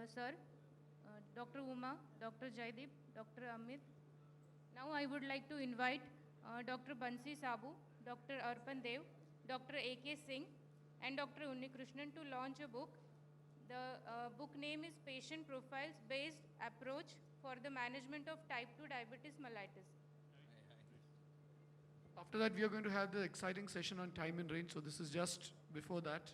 sir, Dr. Uma, Dr. Jaideep, Dr. Amit. Now I would like to invite Dr. Bansi Sabu, Dr. Arpan Dev, Dr. A.K. Singh, and Dr. Unnikrishnan to launch a book. The book name is Patient Profiles Based Approach for the Management of Type 2 Diabetes Mellitus. After that, we are going to have the exciting session on time and range. So this is just before that.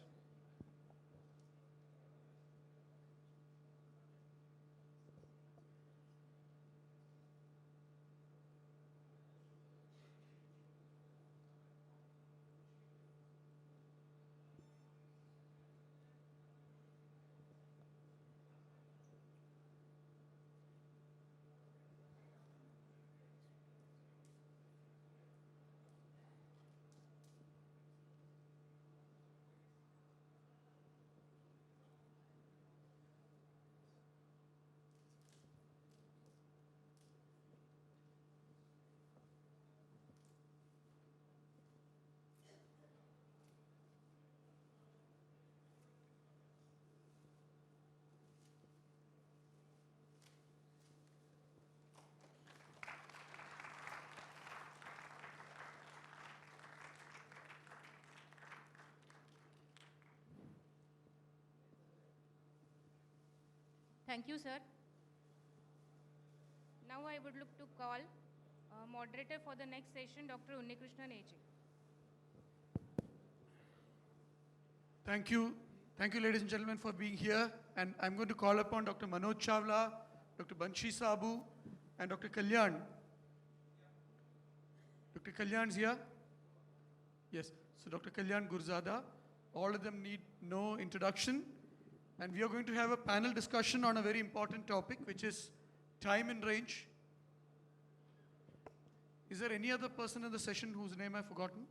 Thank you, sir. Now I would look to call moderator for the next session, Dr. Unnikrishnan AJ. Thank you. Thank you, ladies and gentlemen, for being here. And I'm going to call upon Dr. Manoj Chawla, Dr. Banshi Sabu, and Dr. Kalyan. Dr. Kalyan's here? Yes. So Dr. Kalyan Gurzada. All of them need no introduction. And we are going to have a panel discussion on a very important topic, which is time and range. Is there any other person in the session whose name I've forgotten?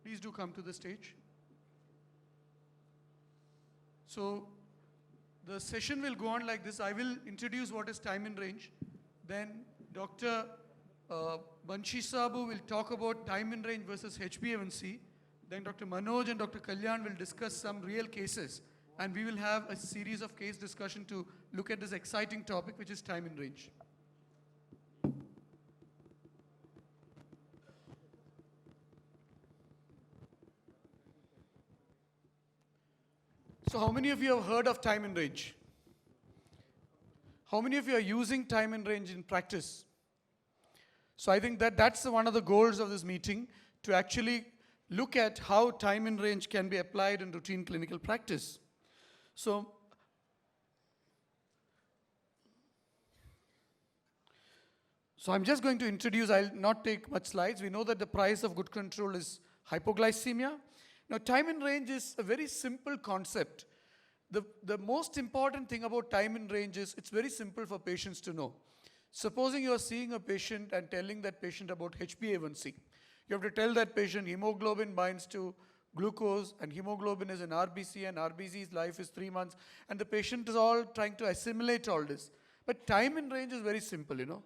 Please do come to the stage. So the session will go on like this. I will introduce what is time and range. Then Dr. Banshi Sabu will talk about time and range versus HbA1c. Then Dr. Manoj and Dr. Kalyan will discuss some real cases. And we will have a series of case discussion to look at this exciting topic, which is time and range. So how many of you have heard of time and range? How many of you are using time and range in practice? So I think that's one of the goals of this meeting, to actually look at how time and range can be applied in routine clinical practice. So I'm just going to introduce, I'll not take much slides. We know that the price of good control is hypoglycemia. Now, time and range is a very simple concept. The most important thing about time and range is it's very simple for patients to know. Supposing you are seeing a patient and telling that patient about HbA1c. You have to tell that patient hemoglobin binds to glucose, and hemoglobin is an RBC, and RBC's life is 3 months, and the patient is all trying to assimilate all this. But time and range is very simple, you know.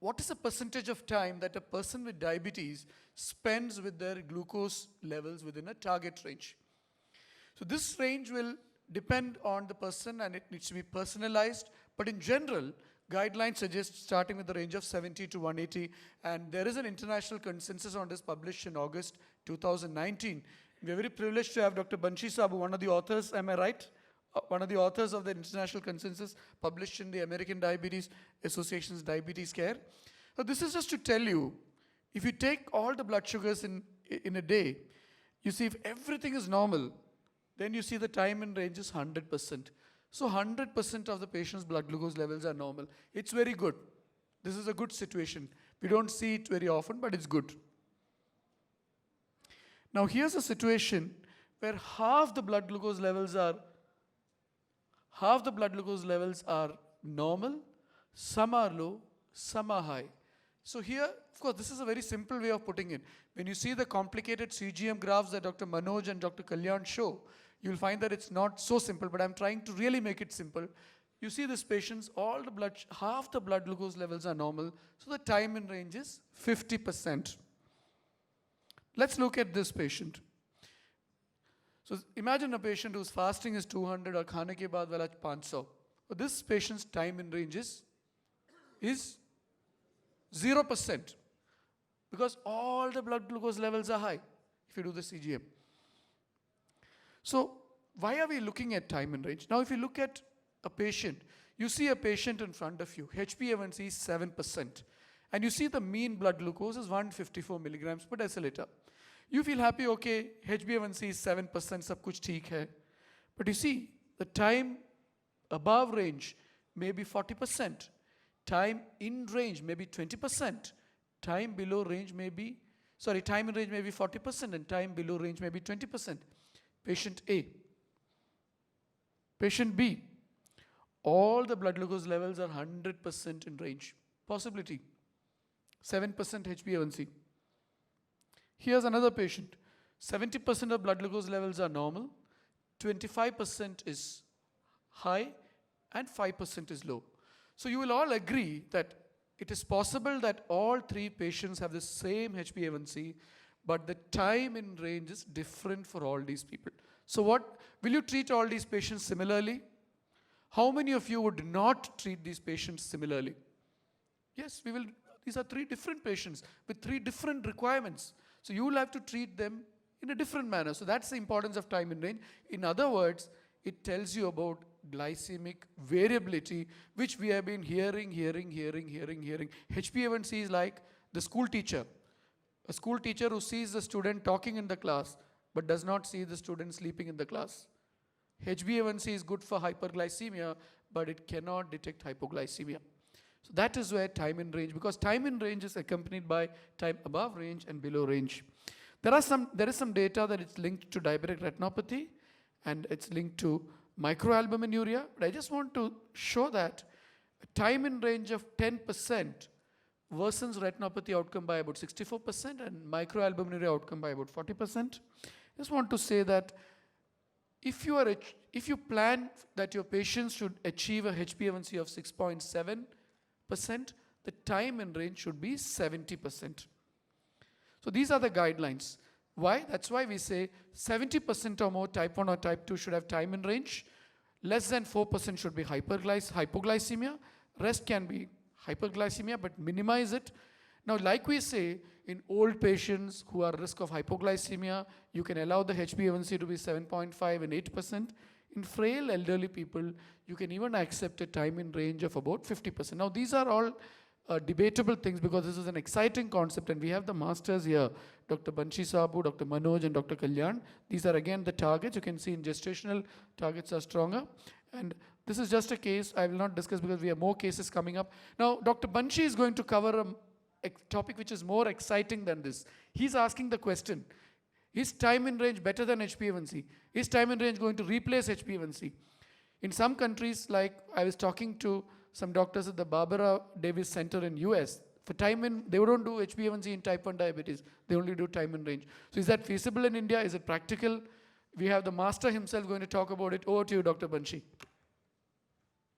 What is the percentage of time that a person with diabetes spends with their glucose levels within a target range? So this range will depend on the person, and it needs to be personalized. But in general, guidelines suggest starting with the range of 70 to 180. And there is an international consensus on this published in August 2019. We are very privileged to have Dr. Banshi Sabu, one of the authors, am I right? One of the authors of the international consensus published in the American Diabetes Association's Diabetes Care. So this is just to tell you, if you take all the blood sugars in a day, you see if everything is normal, then you see the time and range is 100%. So 100% of the patient's blood glucose levels are normal. It's very good. This is a good situation. We don't see it very often, but it's good. Now here's a situation where half the blood glucose levels are normal, some are low, some are high. So here, of course, this is a very simple way of putting it. When you see the complicated CGM graphs that Dr. Manoj and Dr. Kalyan show, you'll find that it's not so simple, but I'm trying to really make it simple. You see this patient's, half the blood glucose levels are normal, so the time in range is 50%. Let's look at this patient. So imagine a patient whose fasting is 200 or khane ke baad wala 500. But this patient's time in range is 0%, because all the blood glucose levels are high if you do the CGM. So why are we looking at time in range? Now if you look at a patient, you see a patient in front of you, HbA1c is 7%, and you see the mean blood glucose is 154 milligrams per deciliter. You feel happy, okay, HbA1c is 7%, sab kuch theek hai. But you see, the time above range may be 40%, time in range may be 20%, time below range may be, time in range may be 40%, and time below range may be 20%. Patient A. Patient B. All the blood glucose levels are 100% in range. Possibility. 7% HbA1c. Here's another patient. 70% of blood glucose levels are normal, 25% is high, and 5% is low. So you will all agree that it is possible that all three patients have the same HbA1c, but the time in range is different for all these people. So what, will you treat all these patients similarly? How many of you would not treat these patients similarly? Yes, we will. These are three different patients with three different requirements. So you will have to treat them in a different manner. So that's the importance of time in range. In other words, it tells you about glycemic variability, which we have been hearing. HbA1c is like the school teacher. A school teacher who sees the student talking in the class, but does not see the student sleeping in the class. HbA1c is good for hyperglycemia, but it cannot detect hypoglycemia. So that is where time in range, because time in range is accompanied by time above range and below range. There is some data that it's linked to diabetic retinopathy, and it's linked to microalbuminuria. But I just want to show that time in range of 10% worsens retinopathy outcome by about 64% and microalbuminuria outcome by about 40%. I just want to say that if you plan that your patients should achieve a HbA1c of 6.7%, the time in range should be 70%. So these are the guidelines. Why? That's why we say 70% or more type 1 or type 2 should have time in range. Less than 4% should be hypoglycemia. Rest can be hyperglycemia, but minimize it. Now, like we say, in old patients who are at risk of hypoglycemia, you can allow the HbA1c to be 7.5 and 8%. In frail elderly people, you can even accept a time in range of about 50%. Now, these are all debatable things, because this is an exciting concept, and we have the masters here, Dr. Banshi Sabu, Dr. Manoj, and Dr. Kalyan. These are again the targets. You can see in gestational, targets are stronger. And this is just a case I will not discuss because we have more cases coming up. Now, Dr. Banshi is going to cover a topic which is more exciting than this. He's asking the question, is time in range better than HbA1c? Is time in range going to replace HbA1c? In some countries, like I was talking to some doctors at the Barbara Davis Center in US, for time in, they don't do HbA1c in type 1 diabetes. They only do time in range. So is that feasible in India? Is it practical? We have the master himself going to talk about it. Over to you, Dr. Banshi.